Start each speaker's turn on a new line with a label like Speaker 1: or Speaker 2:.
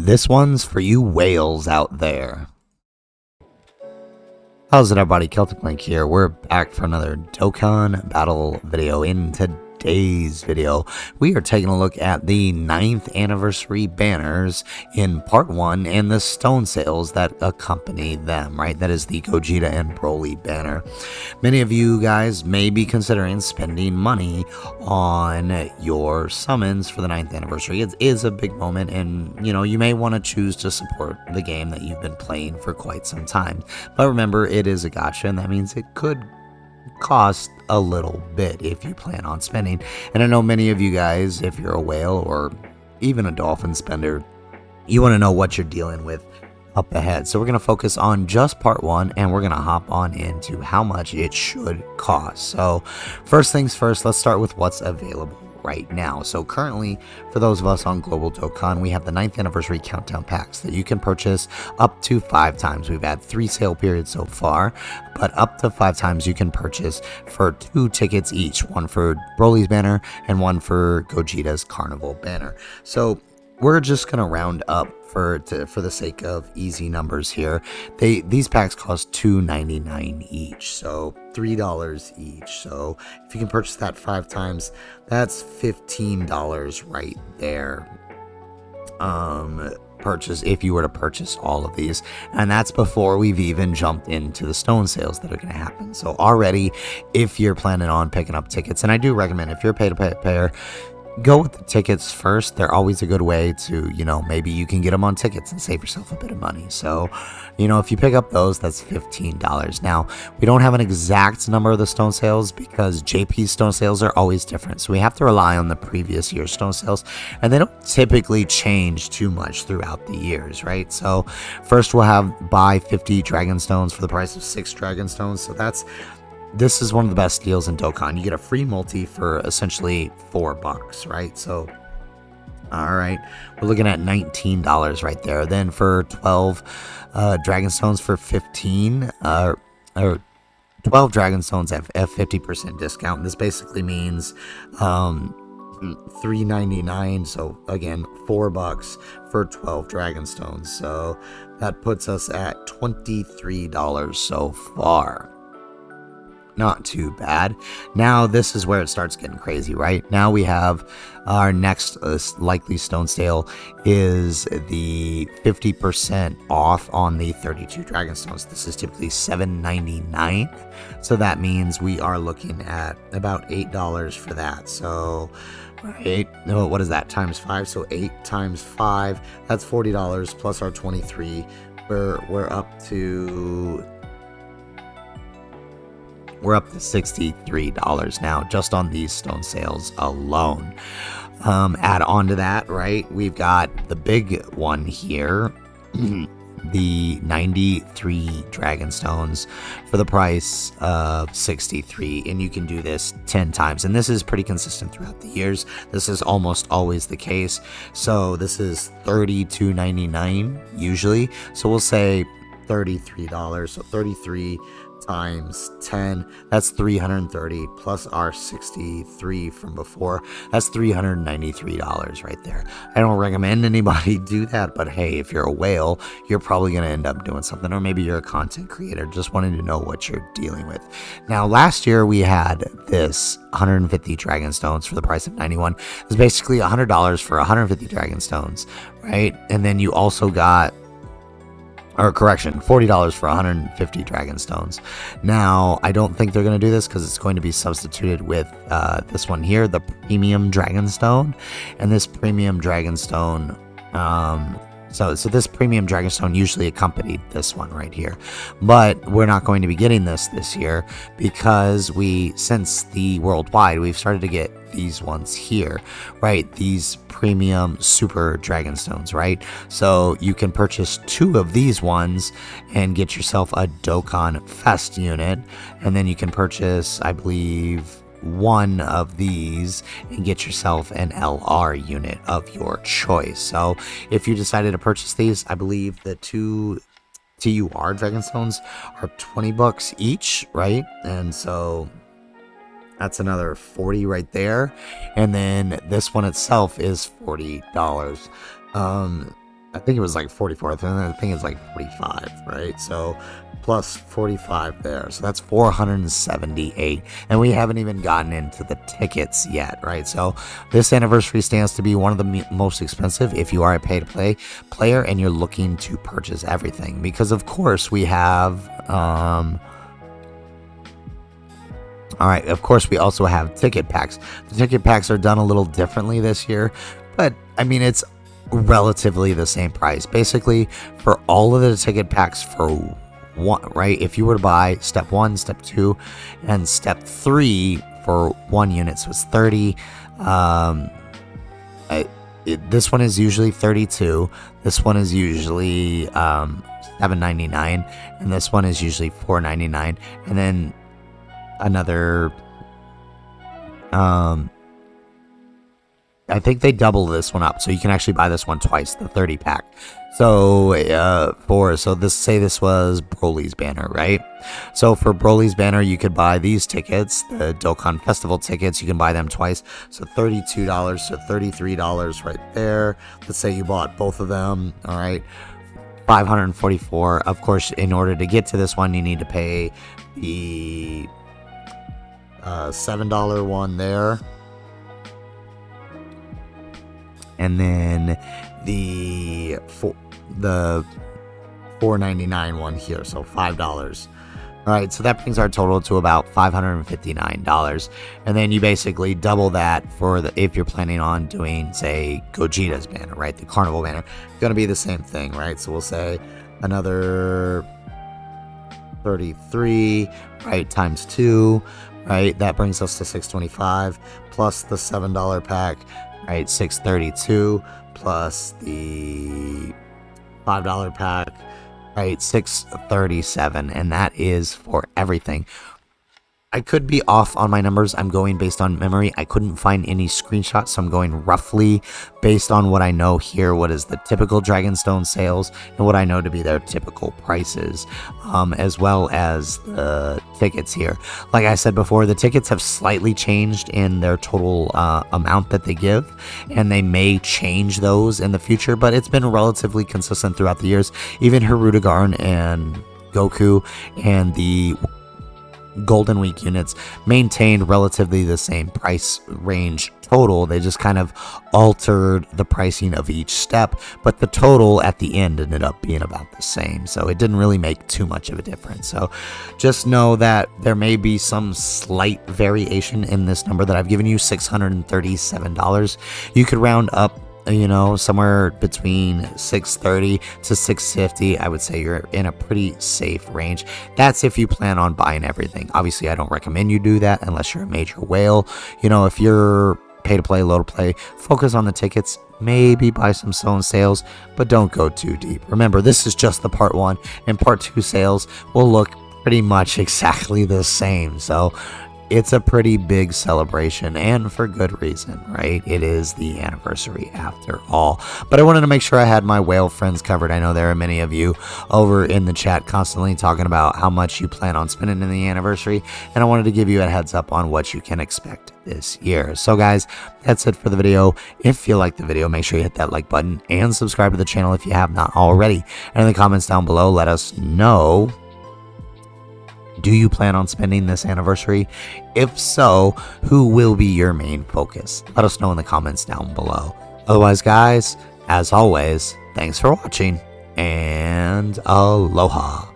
Speaker 1: This one's for you whales out there. How's it, everybody? Celtic Link here. We're back for another Dokkan battle video. In today's video, we are taking a look at the 9th anniversary banners in part 1 and the stone sales that accompany them, right? That is the Gogeta and Broly banner. Many of you guys may be considering spending money on your summons for the 9th anniversary. It is a big moment, and you may want to choose to support the game that you've been playing for quite some time. But remember, it is a gacha, and that means it could cost a little bit if you plan on spending. And I know many of you guys, if you're a whale or even a dolphin spender, you want to know what you're dealing with up ahead. So we're going to focus on just part 1, and we're going to hop on into how much it should cost. So first things first, let's start with what's available right now. So currently, for those of us on Global Dokkan, we have the 9th anniversary countdown packs that you can purchase up to 5 times. We've had 3 sale periods so far, but up to 5 times you can purchase for 2 tickets each, one for Broly's banner and one for Gogeta's Carnival banner. So we're just gonna round up for the sake of easy numbers here. These packs cost $2.99 each, so $3 each. So if you can purchase that 5 times, that's $15 right there. Purchase if you were to purchase all of these, and that's before we've even jumped into the stone sales that are going to happen. So already, if you're planning on picking up tickets, and I do recommend, if you're a pay-to-play player, go with the tickets first. They're always a good way to, maybe you can get them on tickets and save yourself a bit of money. So, if you pick up those, that's $15. Now, we don't have an exact number of the stone sales because JP's stone sales are always different. So we have to rely on the previous year's stone sales, and they don't typically change too much throughout the years, right? So first we'll have buy 50 dragon stones for the price of 6 dragon stones. So this is one of the best deals in Dokkan. You get a free multi for essentially $4, right? So, all right, we're looking at $19 right there. Then for 12 dragon stones for 15, or 12 dragon stones at 50% discount. This basically means $3.99. So again, $4 for 12 dragon stones. So that puts us at $23 so far. Not too bad. Now this is where it starts getting crazy, right? Now we have our next likely stone sale is the 50% off on the 32 dragon stones. This is typically $7.99, so that means we are looking at about $8 for that. So what is that times 5? So 8 times 5, that's $40 plus our 23. We're up to $63 now just on these stone sales alone. Add on to that, right? We've got the big one here, the 93 dragon stones for the price of 63, and you can do this 10 times, and this is pretty consistent throughout the years. This is almost always the case. So this is $32.99 usually, so we'll say $33. So 33 times 10, that's 330 plus our 63 from before, that's $393 right there. I don't recommend anybody do that, but hey, if you're a whale, you're probably going to end up doing something, or maybe you're a content creator just wanting to know what you're dealing with. Now last year we had this 150 dragon stones for the price of 91. It's basically $100 for 150 dragon stones, right? And then you also got, or correction, $40 for 150 dragon stones. Now, I don't think they're going to do this because it's going to be substituted with this one here, the premium dragon stone. And this premium dragon stone, so this premium dragon stone usually accompanied this one right here, but we're not going to be getting this year because since the worldwide, we've started to get these ones here, right? These premium super dragon stones, right? So you can purchase 2 of these ones and get yourself a Dokkan Fest unit, and then you can purchase, I believe, 1 of these and get yourself an LR unit of your choice. So if you decided to purchase these, I believe the 2 TUR dragon stones are $20 each, right? And so that's another 40 right there, and then this one itself is $40. I think it was like 44th, and I think it's like 45, right? So plus 45 there. So that's 478. And we haven't even gotten into the tickets yet, right? So this anniversary stands to be one of the most expensive if you are a pay-to-play player and you're looking to purchase everything. Because, of course, we have... all right, of course, we also have ticket packs. The ticket packs are done a little differently this year, but, I mean, it's relatively the same price. Basically, for all of the ticket packs for one, right? If you were to buy step 1, step 2, and step 3 for 1 unit, so it's 30. This one is usually 32. This one is usually $7.99, and this one is usually $4.99, and then another I think they double this one up, so you can actually buy this one twice, the 30 pack. So this was Broly's banner, right? So for Broly's banner, you could buy these tickets, the Dokkan Festival tickets. You can buy them twice, so $32 to $33 right there. Let's say you bought both of them, all right. $544. Of course, in order to get to this one, you need to pay the $7 one there, and then the $4.99 one here, so $5. All right, so that brings our total to about $559, and then you basically double that for if you're planning on doing, say, Gogeta's banner, right? The Carnival banner, going to be the same thing, right? So we'll say another 33, right, times 2, right? That brings us to $625 plus the $7 pack, right? $632 plus the $5 pack, right? $637, and that is for everything. I could be off on my numbers. I'm going based on memory. I couldn't find any screenshots, so I'm going roughly based on what I know here, what is the typical Dragonstone sales, and what I know to be their typical prices, as well as the tickets here. Like I said before, the tickets have slightly changed in their total amount that they give, and they may change those in the future, but it's been relatively consistent throughout the years. Even Hirudegarn and Goku and the Golden Week units maintained relatively the same price range total. They just kind of altered the pricing of each step, but the total at the end ended up being about the same, so it didn't really make too much of a difference. So just know that there may be some slight variation in this number that I've given you, $637. You could round up, you know, somewhere between $630 to $650. I would say you're in a pretty safe range. That's if you plan on buying everything. Obviously, I don't recommend you do that unless you're a major whale. You know, if you're pay to play, low to play, focus on the tickets, maybe buy some zone sales, but don't go too deep. Remember, this is just the part 1, and part 2 sales will look pretty much exactly the same. So it's a pretty big celebration, and for good reason, right? It is the anniversary after all. But I wanted to make sure I had my whale friends covered. I know there are many of you over in the chat constantly talking about how much you plan on spending in the anniversary, and I wanted to give you a heads up on what you can expect this year. So guys, that's it for the video. If you like the video, make sure you hit that like button and subscribe to the channel if you have not already. And in the comments down below, let us know, do you plan on spending this anniversary? If so, who will be your main focus? Let us know in the comments down below. Otherwise, guys, as always, thanks for watching, and aloha.